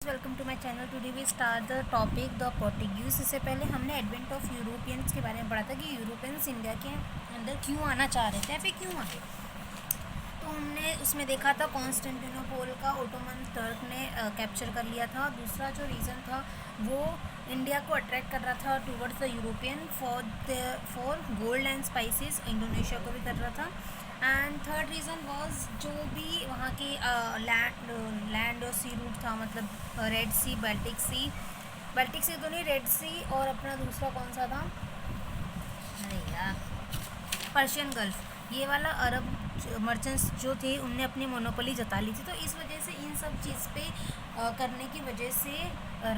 Welcome to my channel. Today we start the topic the Portuguese. इससे पहले हमने advent of Europeans के बारे में पढ़ा था कि यूरोपियंस इंडिया के अंदर क्यों आना चाह रहे थे या फिर क्यों आए। तो हमने उसमें देखा था कॉन्स्टेंटिनोपल का ओटोमन टर्क ने कैप्चर कर लिया था। दूसरा जो रीज़न था वो इंडिया को अट्रैक्ट कर रहा था towards the European for gold and spices. Indonesia को भी कर रहा था। एंड थर्ड रीज़न वाज जो भी वहाँ की लैंड और सी रूट था, मतलब रेड सी, बाल्टिक सी तो नहीं, रेड सी, और अपना दूसरा कौन सा था, अरे यार, पर्शियन गल्फ। ये वाला अरब मर्चेंट्स जो थे उनने अपनी मोनोपोली जता ली थी। तो इस वजह से इन सब चीज़ पे करने की वजह से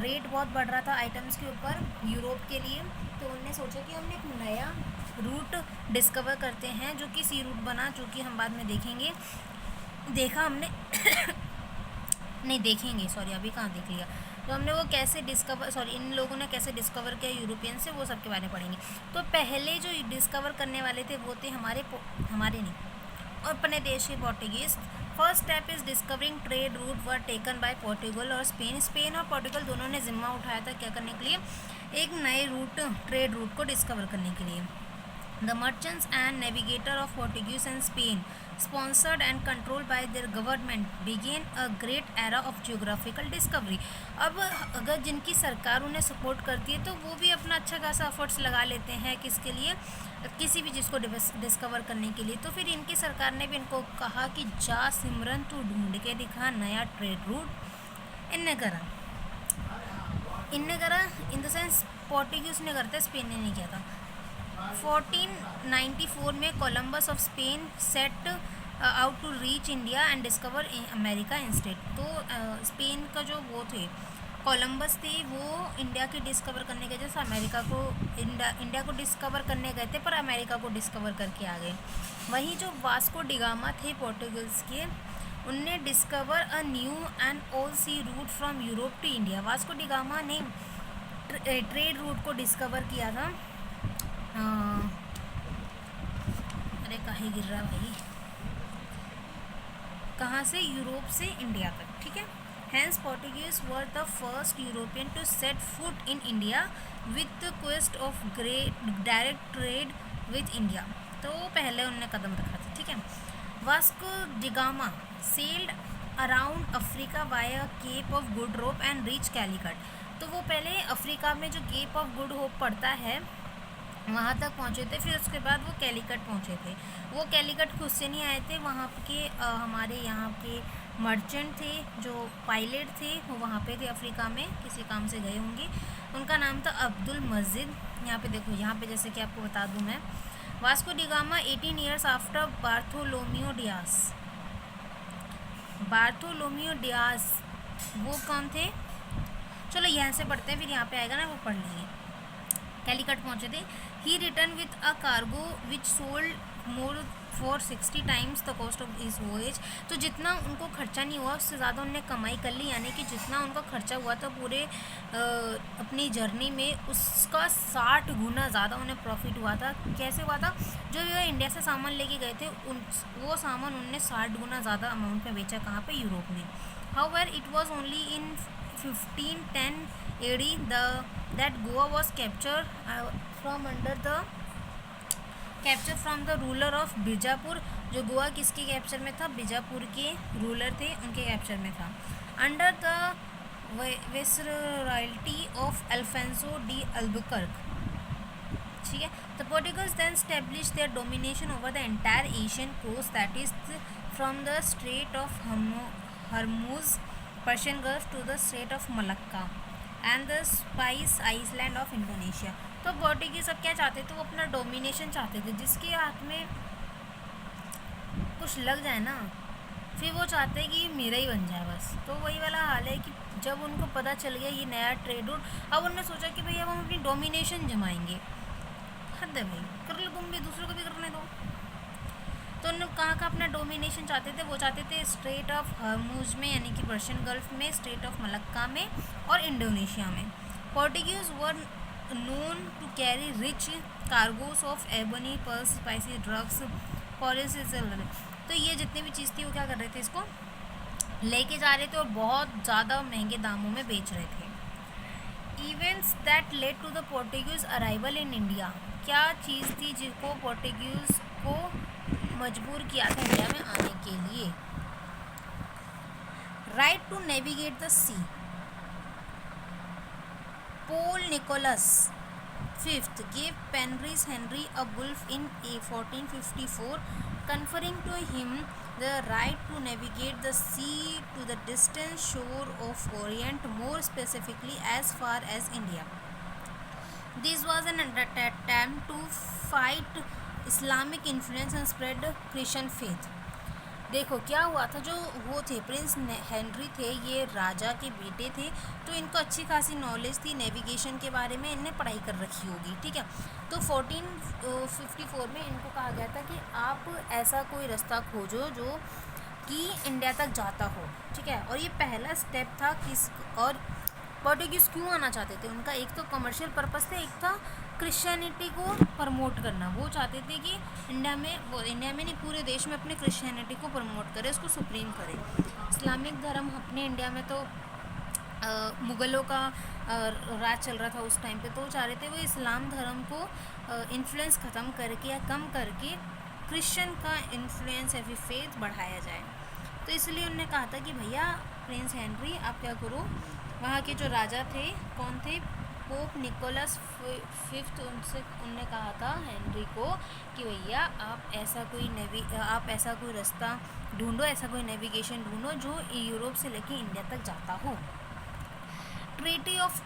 रेट बहुत बढ़ रहा था आइटम्स के ऊपर यूरोप के लिए। तो उनने सोचा कि हमने एक नया रूट डिस्कवर करते हैं जो कि सी रूट बना, जो कि हम बाद में देखेंगे। देखा हमने नहीं देखेंगे, सॉरी, अभी कहाँ देख लिया। तो हमने वो कैसे इन लोगों ने कैसे डिस्कवर किया यूरोपियन से, वो सब के बारे में पढ़ेंगे। तो पहले जो डिस्कवर करने वाले थे वो थे हमारे नहीं, और अपने देश के Portuguese. First step is discovering trade route were taken by Portugal और स्पेन और पोर्टुगल दोनों ने जिम्मा उठाया था क्या करने के लिए, एक नए ट्रेड रूट को डिस्कवर करने के लिए। The merchants and navigator of Portuguese and Spain, sponsored and controlled by their government, began a great era of geographical discovery. अब अगर जिनकी सरकार उन्हें सपोर्ट करती है तो वो भी अपना अच्छा खासा एफर्ट्स लगा लेते हैं, किसके लिए, किसी भी चीज़ को डिस्कवर करने के लिए। तो फिर इनकी सरकार ने भी इनको कहा कि जा सिमरन तू ढूंढ के दिखा नया ट्रेड रूट। इनने करा इन द सेंस पोर्टुगीज ने करते, स्पेन ने नहीं किया था। 1494 में Columbus of Spain set out to reach India and discover America instead. तो स्पेन का जो वो थे, कोलंबस थे, वो इंडिया की डिस्कवर करने के जैसे अमेरिका को इंडिया को डिस्कवर करने गए थे, पर अमेरिका को डिस्कवर करके आ गए। वहीं जो वास्को डिगामा थे पोर्टुगल्स के, उनने discover a new and old sea route from Europe to India. Vasco da Gama ने ट्रेड रूट को डिस्कवर किया था। अरे काहे गिर रहा भाई, कहाँ से, यूरोप से इंडिया तक, ठीक है। Hence Portuguese were the first European to set foot in India with the quest of direct trade with India. तो पहले उनने कदम रखा था, ठीक है। Vasco da Gama sailed around Africa via Cape of Good Hope and reach Calicut. तो वो पहले अफ्रीका में जो केप ऑफ गुड होप पड़ता है वहाँ तक पहुँचे थे, फिर उसके बाद वो कैलिकट पहुँचे थे। वो कैलिकट खुद से नहीं आए थे, वहाँ के हमारे यहाँ के मर्चेंट थे, जो पायलट थे, वो वहाँ पे थे, अफ्रीका में किसी काम से गए होंगे। उनका नाम था अब्दुल मजिद। यहाँ पे देखो, यहाँ पे जैसे कि आपको बता दूँ मैं, Vasco da Gama 18 years after Bartholomew Dias वो कौन थे, चलो यहाँ से पढ़ते हैं, फिर यहाँ पे आएगा ना वो पढ़ लेंगे। कैलिकट पहुँचे थे। He return with a cargo which sold more for 60 times the cost of his voyage. तो जितना उनको खर्चा नहीं हुआ उससे ज़्यादा उनने कमाई कर ली, यानी कि जितना उनका खर्चा हुआ था पूरे अपनी जर्नी में, उसका 60 गुना ज़्यादा उन्हें प्रॉफिट हुआ था। कैसे हुआ था, जो वे इंडिया से सामान लेके गए थे वो सामान उनने 60 गुना ज़्यादा अमाउंट में बेचा। कहाँ पे, यूरोप में। However it was only in 1510 AD that Goa was captured from the ruler of Bijapur. जो गोवा किसके कैप्चर में था, बीजापुर के रूलर थे, उनके कैप्चर में था। Under the viceroyalty of Alfonso de Albuquerque, ठीक है। The Portuguese then establish their domination over the entire Asian coast, that is from the strait of Hormuz, Persian Gulf to the strait of Malacca and the spice island of Indonesia. तो Portuguese अब क्या चाहते थे, वो अपना domination चाहते थे। जिसके हाथ में कुछ लग जाए ना, फिर वो चाहते हैं कि मेरा ही बन जाए बस। तो वही वाला हाल है कि जब उनको पता चल गया ये नया ट्रेड रूट, अब उन्होंने सोचा कि भाई अब हम अपनी डोमिनेशन जमाएंगे। हद है भाई, कर लो तुम भी, दूसरों को भी करने दो। तो उन्होंने कहाँ का अपना डोमिनेशन चाहते थे, वो चाहते थे स्ट्रेट ऑफ हरमुज में, यानी कि पर्शियन गल्फ में, स्ट्रेट ऑफ मलक्का में और इंडोनेशिया में। Portuguese were known to carry rich cargoes of ebony, pearls, spicy drugs, polish. तो ये जितनी भी चीज़ थी वो क्या कर रहे थे, इसको लेके जा रहे थे और बहुत ज़्यादा महंगे दामों में बेच रहे थे। Events that led to the Portuguese arrival in India, क्या चीज़ थी जिसको पोर्टुगीज को मजबूर किया था इंडिया में आने के लिए? Right to navigate the sea, Paul Nicholas V gave Penrhyn Henry a bull in 1454, conferring to him the right to navigate the sea to the distant shore of Orient, more specifically as far as India. This was an attempt to fight Islamic influence and spread Christian faith. देखो क्या हुआ था, जो वो थे Prince Henry थे, ये राजा के बेटे थे, तो इनको अच्छी खासी नॉलेज थी नेविगेशन के बारे में, इनने पढ़ाई कर रखी होगी, ठीक है। तो 1454 में इनको कहा गया था कि आप ऐसा कोई रास्ता खोजो जो कि इंडिया तक जाता हो, ठीक है। और ये पहला स्टेप था किस, और पोर्टुगीज़ क्यों आना चाहते थे, उनका एक तो कमर्शियल पर्पस था, एक था क्रिश्चियनिटी को प्रमोट करना। वो चाहते थे कि इंडिया में नहीं, पूरे देश में अपने क्रिश्चियनिटी को प्रमोट करे, उसको सुप्रीम करे। इस्लामिक धर्म अपने इंडिया में तो मुग़लों का राज चल रहा था उस टाइम पे, तो वो चाह रहे थे वो इस्लाम धर्म को इन्फ्लुएंस ख़त्म करके या कम करके क्रिश्चियन का इन्फ्लुएंस या फिर फेथ बढ़ाया जाए। तो इसलिए उन्होंने कहा था कि भैया प्रिंस हेनरी आप क्या करो, वहाँ के जो राजा थे, कौन थे, पोप निकोलस फिफ्थ, उनने कहा था हेनरी को कि भैया आप ऐसा कोई रास्ता ढूंढो, ऐसा कोई नेविगेशन ढूंढो जो यूरोप से लेके इंडिया तक जाता हो। ट्रीटी ऑफ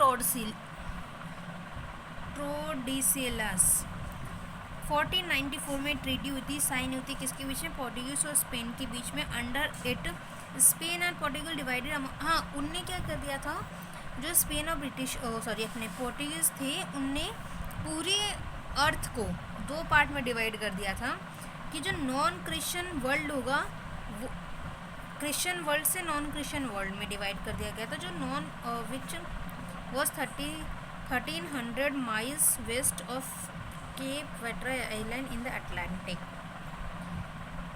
टोरडेसिलास 1494 में ट्रीटी हुई थी, साइन हुई थी किसके बीच में, पोर्टुगीज और स्पेन के बीच में। Under it Spain and Portugal divided. हाँ, उनने क्या कर दिया था, जो स्पेन और अपने पोर्टुगीज़ थे, उनने पूरे अर्थ को 2 पार्ट में डिवाइड कर दिया था कि जो नॉन क्रिश्चियन वर्ल्ड होगा वो क्रिश्चियन वर्ल्ड से नॉन क्रिश्चियन वर्ल्ड में डिवाइड कर दिया गया था, जो non which was 1300 miles west of Cape वेट्रा island in the Atlantic.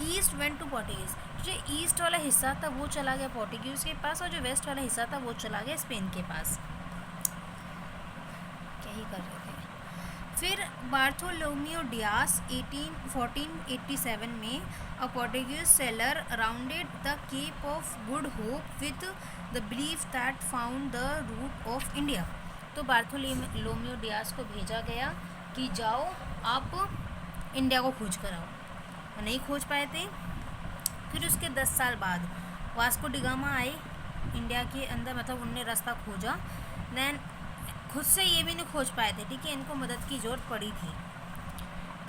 East went to Portuguese, जो ईस्ट वाला हिस्सा था वो चला गया पोर्टुगीज़ के पास, और जो वेस्ट वाला हिस्सा था वो चला गया स्पेन के पास। क्या ही कर रहे थे। फिर बार्थोलोम्यू डियास 1487 में a Portuguese sailor rounded the Cape of Good Hope with the belief that found the route of India. तो बार्थोलोम्यू डियास को भेजा गया कि जाओ आप इंडिया को खोज कर आओ, नहीं खोज पाए थे। फिर उसके 10 साल बाद वास्को डिगामा आए इंडिया के अंदर, मतलब उनने रास्ता खोजा, देन खुद से ये भी नहीं खोज पाए थे, ठीक है, इनको मदद की ज़रूरत पड़ी थी।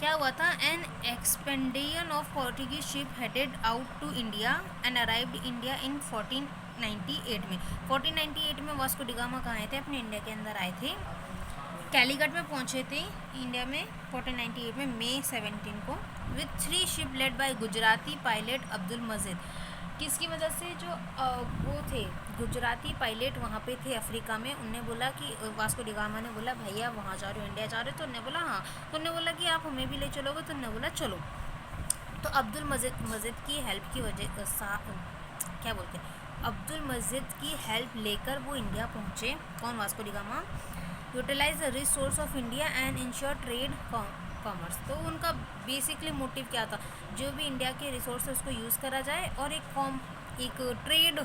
क्या हुआ था, an expedition of Portuguese ship headed out to India and arrived India in 1498 में। 1498 में वास्को डिगामा कहाँ आए थे, अपने इंडिया के अंदर आए थे, कैलीकट में पहुँचे थे इंडिया में 1498 में मई 17 को, with 3 ship led by Gujarati pilot Abdul Majid. किसकी वजह से, जो वो थे गुजराती पायलट वहाँ पे थे अफ्रीका में, उनने बोला कि वास्को डिगामा ने बोला भैया वहाँ जा रहे हो, इंडिया जा रहे हो, तो उन्होंने बोला हाँ, तो उन्होंने बोला कि आप हमें भी ले चलोगे, तो उन्होंने बोला चलो। तो अब्दुल मजीद की हेल्प की वजह क्या बोलते हैं, अब्दुल मजीद की हेल्प लेकर वो इंडिया पहुँचे, कौन, Vasco da Gama. Utilise the resource of India and ensure trade commerce. तो उनका बेसिकली मोटिव क्या था, जो भी इंडिया के रिसोर्स है उसको यूज़ करा जाए और एक ट्रेड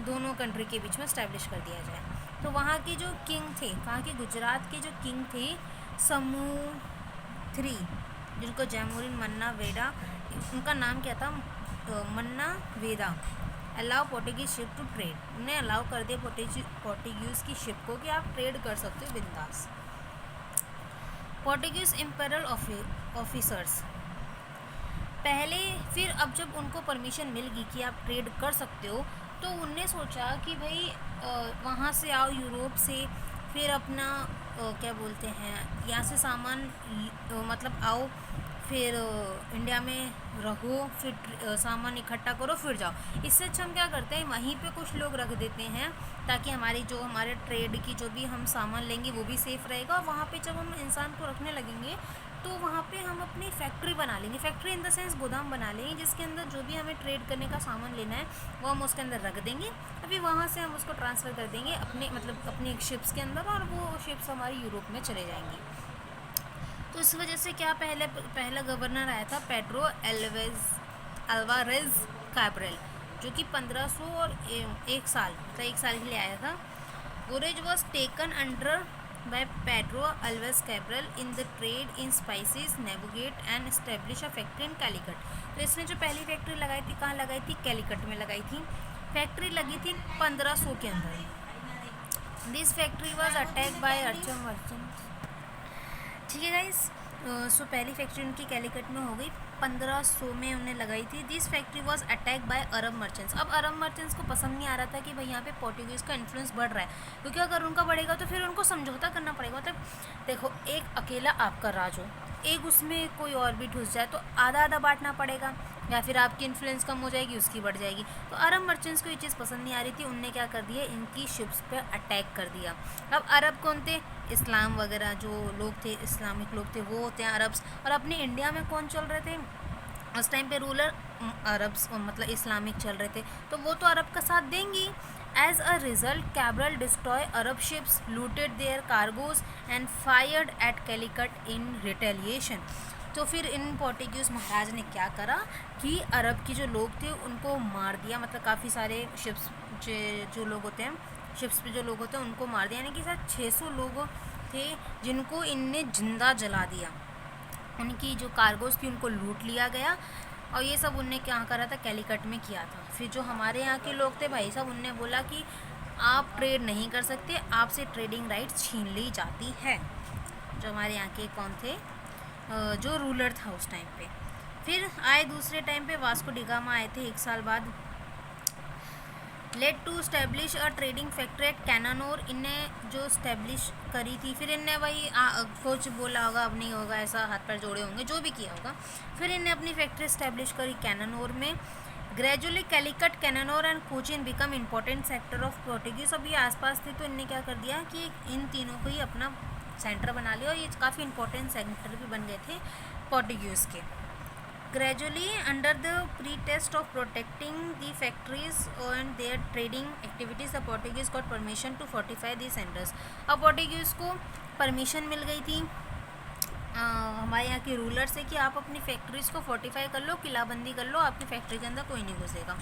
दोनों कंट्री के बीच में इस्टेब्लिश कर दिया जाए। तो वहाँ के जो किंग थे, वहाँ के गुजरात के जो किंग थे समूथ्री, जिनको जैमुरीन मन्ना वेदा, उनका नाम क्या था, Manaveda, allow Portuguese ship to trade. उन्हें अलाउ कर दिया पोर्टुगीज़ की शिप को कि आप ट्रेड कर सकते हो बिंदास। पोर्टुगीज इम्पेरियल ऑफिसर्स पहले, फिर अब जब उनको परमिशन मिल गई कि आप ट्रेड कर सकते हो, तो उनने सोचा कि भाई वहाँ से आओ यूरोप से, फिर अपना क्या बोलते हैं, यहाँ से सामान मतलब आओ, फिर इंडिया में रहो, फिर सामान इकट्ठा करो, फिर जाओ। इससे अच्छा हम क्या करते हैं, वहीं पे कुछ लोग रख देते हैं ताकि हमारे ट्रेड की जो भी हम सामान लेंगे वो भी सेफ़ रहेगा, और वहाँ पे जब हम इंसान को रखने लगेंगे तो वहाँ पे हम अपनी फैक्ट्री बना लेंगे, फैक्ट्री इन द सेंस गोदाम बना लेंगे, जिसके अंदर जो भी हमें ट्रेड करने का सामान लेना है वो हम उसके अंदर रख देंगे। अभी वहाँ से हम उसको ट्रांसफ़र कर देंगे अपने मतलब अपनी शिप्स के अंदर, और वो शिप्स हमारी यूरोप में चले जाएंगी। तो इस वजह से क्या पहला गवर्नर आया था पेड्रो अल्वारेज कैब्रल, जो कि 1500 और एक साल मतलब 1 साल के लिए आया था। Voyage was taken under by Pedro Alvares Cabral in the trade in spices, navigate and establish a factory in Calicut. तो इसने जो पहली फैक्ट्री लगाई थी कहाँ लगाई थी? कैलिकट में लगाई थी। फैक्ट्री लगी थी 1500 के अंदर। This factory was attack by अर्चम मर्चेंट। ठीक है गाइस, सो पहली फैक्ट्री उनकी कैलिकट में हो गई, 1500 में उन्हें लगाई थी। This factory was attack bye Arab merchants. अब अरब मर्चेंट्स को पसंद नहीं आ रहा था कि भाई यहाँ पे पोर्टुगीज़ का इन्फ्लुएंस बढ़ रहा है, क्योंकि अगर उनका बढ़ेगा तो फिर उनको समझौता करना पड़ेगा। मतलब देखो, एक अकेला आपका राज हो, एक उसमें कोई और भी घुस जाए तो आधा आधा बांटना पड़ेगा, या फिर आपकी इन्फ्लुएंस कम हो जाएगी, उसकी बढ़ जाएगी। तो अरब मर्चेंट्स को ये चीज़ पसंद नहीं आ रही थी, उनने क्या कर दिया, इनकी शिप्स पे अटैक कर दिया। अब अरब कौन थे? इस्लाम वगैरह जो लोग थे, इस्लामिक लोग थे, वो होते हैं अरब्स। और अपने इंडिया में कौन चल रहे थे उस टाइम पे? रूलर अरब्स, मतलब इस्लामिक चल रहे थे, तो वो तो अरब का साथ देंगी। As a result Cabral destroy Arab ships, looted their cargoes and fired at Calicut in retaliation. तो फिर इन पोर्टुगीज़ महाराज ने क्या करा कि अरब की जो लोग थे उनको मार दिया, मतलब काफ़ी सारे शिप्स जो लोग होते हैं, शिप्स पे जो लोग होते हैं उनको मार दिया, यानी कि शायद 600 लोग थे जिनको इनने जिंदा जला दिया। उनकी जो कार्गोज थी उनको लूट लिया गया, और ये सब उनने क्या करा था? कैलिकट में किया था। फिर जो हमारे यहाँ के लोग थे भाई साहब, उनने बोला कि आप ट्रेड नहीं कर सकते, आपसे ट्रेडिंग राइट्स छीन ली जाती है। जो हमारे यहाँ के कौन थे, जो रूलर था उस टाइम पे। फिर आए दूसरे टाइम पे, वास्को डी गामा आए थे 1 साल बाद। Late to establish a trading factory at Cannanore, इन्हें जो स्टैब्लिश करी थी, फिर इनने वही कुछ बोला होगा, अब नहीं होगा, ऐसा हाथ पैर जोड़े होंगे, जो भी किया होगा। फिर इन्हें अपनी फैक्ट्री स्टैब्लिश करी कैनानोर में। Gradually Calicut, Cannanore and Cochin become important sector of Portuguese. अब ये आसपास थे तो इनने क्या कर दिया कि इन तीनों को ही अपना सेंटर बना लिया, और ये काफ़ी इंपॉर्टेंट सेंटर भी बन गए थे पोर्टुगीज़ के। Gradually, under the pretext of protecting the factories and their trading activities, the Portuguese got permission to fortify these centers. अब पोर्टुगीज़ को परमिशन मिल गई थी हमारे यहाँ के रूलर से कि आप अपनी फैक्ट्रीज़ को फोर्टिफाई कर लो, किलाबंदी कर लो, आपकी फैक्ट्री के अंदर कोई नहीं घुसेगा।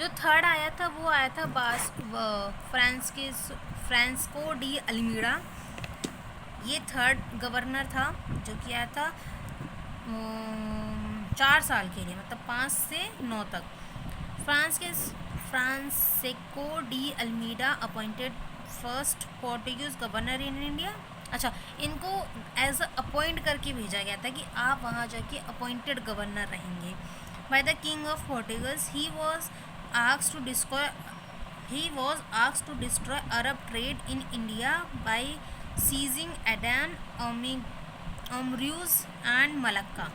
जो थर्ड आया था वो आया था फ्रांसिस्को डी अल्मीड़ा। ये थर्ड गवर्नर था जो कि आया था 4 साल के लिए, मतलब 5 से 9 तक। Francisco de Almeida appointed first Portuguese governor in India. अच्छा, इनको एज अपॉइंट करके भेजा गया था कि आप वहाँ जाके अपॉइंटेड गवर्नर रहेंगे by the king of Portugal's. He was asked to destroy Arab trade in India by seizing Aden, अमरूज एंड मलक्का।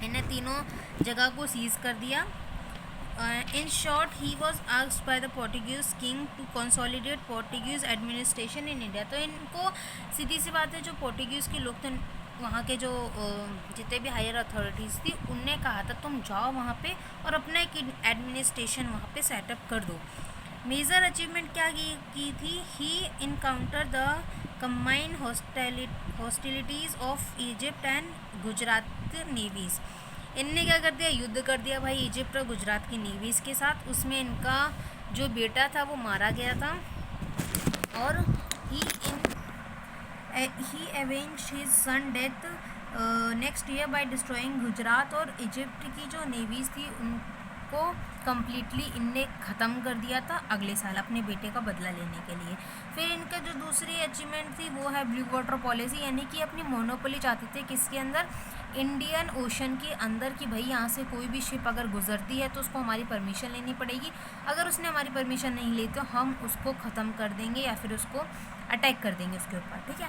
इन्हें तीनों जगह को सीज कर दिया। In short, he was asked by the Portuguese king to consolidate Portuguese administration in India. तो इनको सीधी सी बात है, जो पोर्टुगीज़ के लोग थे वहाँ के, जो जितने भी हायर अथॉरिटीज़ थी, उनने कहा था तुम जाओ वहाँ पे और अपना एक एडमिनिस्ट्रेशन वहाँ पे सेटअप कर दो। मेजर अचीवमेंट क्या की थी? He encounter the combined hostilities of Egypt and Gujarat navies. इनने क्या कर दिया? युद्ध कर दिया भाई इजिप्ट और गुजरात की नेवीज़ के साथ। उसमें इनका जो बेटा था वो मारा गया था, और he avenged his son death next year by destroying Gujarat. और इजिप्ट की जो नेवीज़ थी उनको कम्प्लीटली इनने ख़त्म कर दिया था अगले साल अपने बेटे का बदला लेने के लिए। फिर इनका जो दूसरी अचीवमेंट थी वो है ब्लू वाटर पॉलिसी, यानी कि अपनी मोनोपोली चाहते थे किसके अंदर? इंडियन ओशन के अंदर, कि भाई यहाँ से कोई भी शिप अगर गुजरती है तो उसको हमारी परमिशन लेनी पड़ेगी। अगर उसने हमारी परमिशन नहीं ली तो हम उसको ख़त्म कर देंगे या फिर उसको अटैक कर देंगे उसके ऊपर। ठीक है।